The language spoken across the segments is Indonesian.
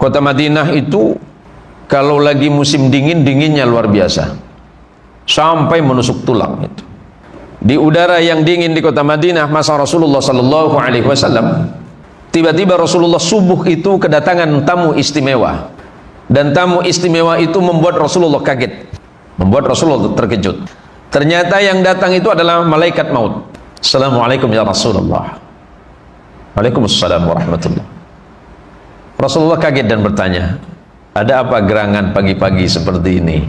Kota Madinah itu kalau lagi musim dingin, dinginnya luar biasa, sampai menusuk tulang itu. Di udara yang dingin di kota Madinah masa Rasulullah Sallallahu Alaihi Wasallam, tiba-tiba Rasulullah subuh itu kedatangan tamu istimewa, dan tamu istimewa itu membuat Rasulullah kaget, membuat Rasulullah terkejut. Ternyata yang datang itu adalah malaikat maut. Assalamualaikum ya Rasulullah. Waalaikumsalam warahmatullah. Rasulullah kaget dan bertanya, ada apa gerangan pagi-pagi seperti ini?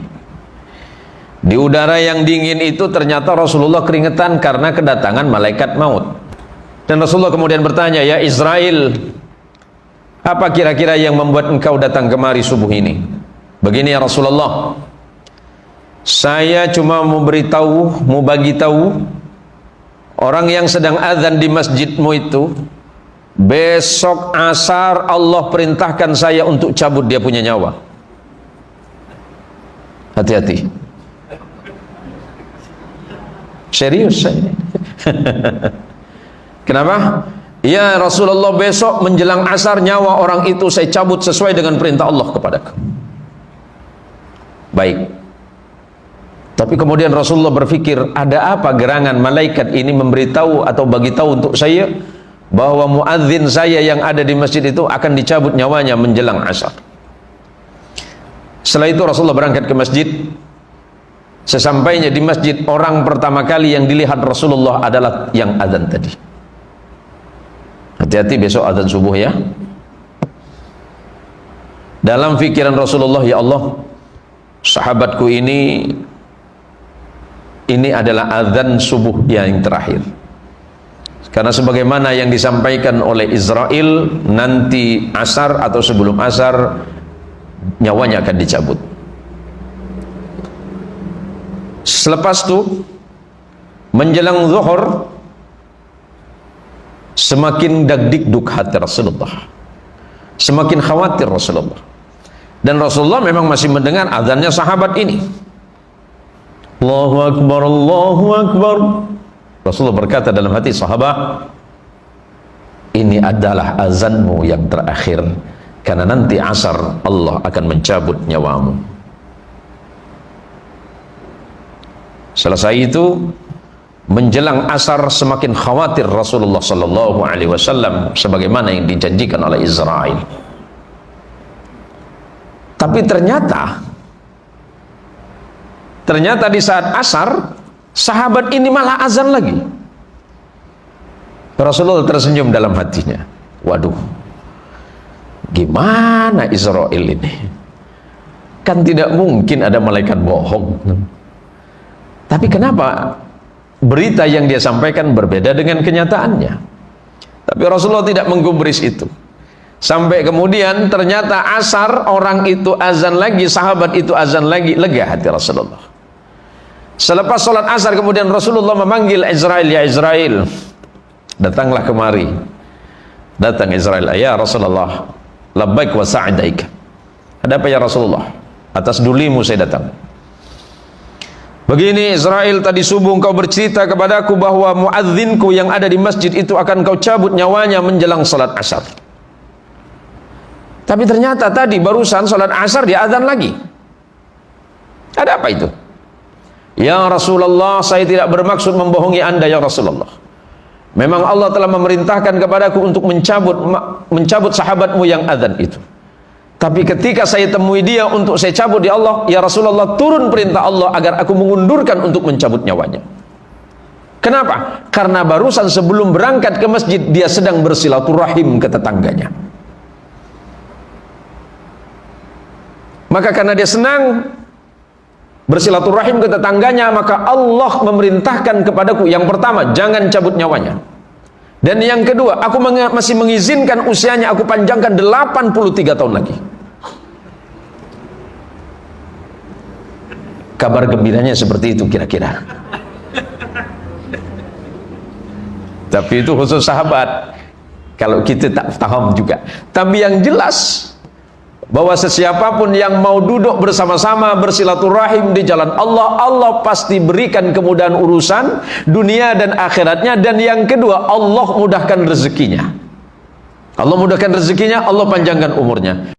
Di udara yang dingin itu ternyata Rasulullah keringetan karena kedatangan malaikat maut. Dan Rasulullah kemudian bertanya, ya Israel, apa kira-kira yang membuat engkau datang kemari subuh ini? Begini ya Rasulullah, saya cuma mau beritahu, mau bagi tahu orang yang sedang azan di masjidmu itu, besok asar Allah perintahkan saya untuk cabut dia punya nyawa. Hati-hati. Serius saya. Kenapa? Ya Rasulullah, besok menjelang asar nyawa orang itu saya cabut sesuai dengan perintah Allah kepadaku. Baik. Tapi kemudian Rasulullah berpikir, ada apa gerangan malaikat ini memberitahu atau bagi tahu untuk saya bahwa muadzin saya yang ada di masjid itu akan dicabut nyawanya menjelang asar. Setelah itu Rasulullah berangkat ke masjid. Sesampainya di masjid, orang pertama kali yang dilihat Rasulullah adalah yang azan tadi. Hati-hati besok azan subuh ya. Dalam fikiran Rasulullah, ya Allah, sahabatku ini adalah azan subuh yang terakhir. Karena sebagaimana yang disampaikan oleh Israel, nanti asar atau sebelum asar nyawanya akan dicabut. Selepas itu menjelang zuhur, semakin dagdikduk hati Rasulullah, semakin khawatir Rasulullah. Dan Rasulullah memang masih mendengar azannya sahabat ini. Allahu Akbar, Allahu Akbar. Rasulullah berkata dalam hati, sahabat, ini adalah azanmu yang terakhir, karena nanti asar Allah akan mencabut nyawamu. Selesai itu, menjelang asar semakin khawatir Rasulullah Sallallahu Alaihi Wasallam sebagaimana yang dijanjikan oleh Israel. Tapi ternyata di saat asar, sahabat ini malah azan lagi. Rasulullah tersenyum dalam hatinya. Waduh, gimana Israel ini? Kan tidak mungkin ada malaikat bohong. Tapi kenapa berita yang dia sampaikan berbeda dengan kenyataannya? Tapi Rasulullah tidak menggubris itu. Sampai kemudian ternyata asar, orang itu azan lagi, sahabat itu azan lagi, lega hati Rasulullah. Selepas sholat asar kemudian Rasulullah memanggil Israel, ya Israel, datanglah kemari. Datang Israel, ya Rasulullah, labbaik wa sa'daik. Ada apa ya Rasulullah? Atas dulimu saya datang. Begini Israel, tadi subuh engkau bercerita kepadaku bahwa muadzinku yang ada di masjid itu akan kau cabut nyawanya menjelang salat asar. Tapi ternyata tadi barusan salat asar dia azan lagi. Ada apa itu? Ya Rasulullah, saya tidak bermaksud membohongi anda ya Rasulullah. Memang Allah telah memerintahkan kepadaku untuk mencabut sahabatmu yang azan itu. Tapi ketika saya temui dia untuk saya cabut di Allah, ya Rasulullah, turun perintah Allah agar aku mengundurkan untuk mencabut nyawanya. Kenapa? Karena barusan sebelum berangkat ke masjid dia sedang bersilaturahim ke tetangganya. Maka karena dia senang bersilaturahim ke tetangganya, maka Allah memerintahkan kepadaku, yang pertama, jangan cabut nyawanya. Dan yang kedua, aku masih mengizinkan usianya aku panjangkan 83 tahun lagi. Kabar gembiranya seperti itu kira-kira. Tapi itu khusus sahabat. Kalau kita tak paham juga. Tapi yang jelas, bahwa sesiapapun yang mau duduk bersama-sama bersilaturahim di jalan Allah, Allah pasti berikan kemudahan urusan dunia dan akhiratnya. Dan yang kedua, Allah mudahkan rezekinya. Allah mudahkan rezekinya, Allah panjangkan umurnya.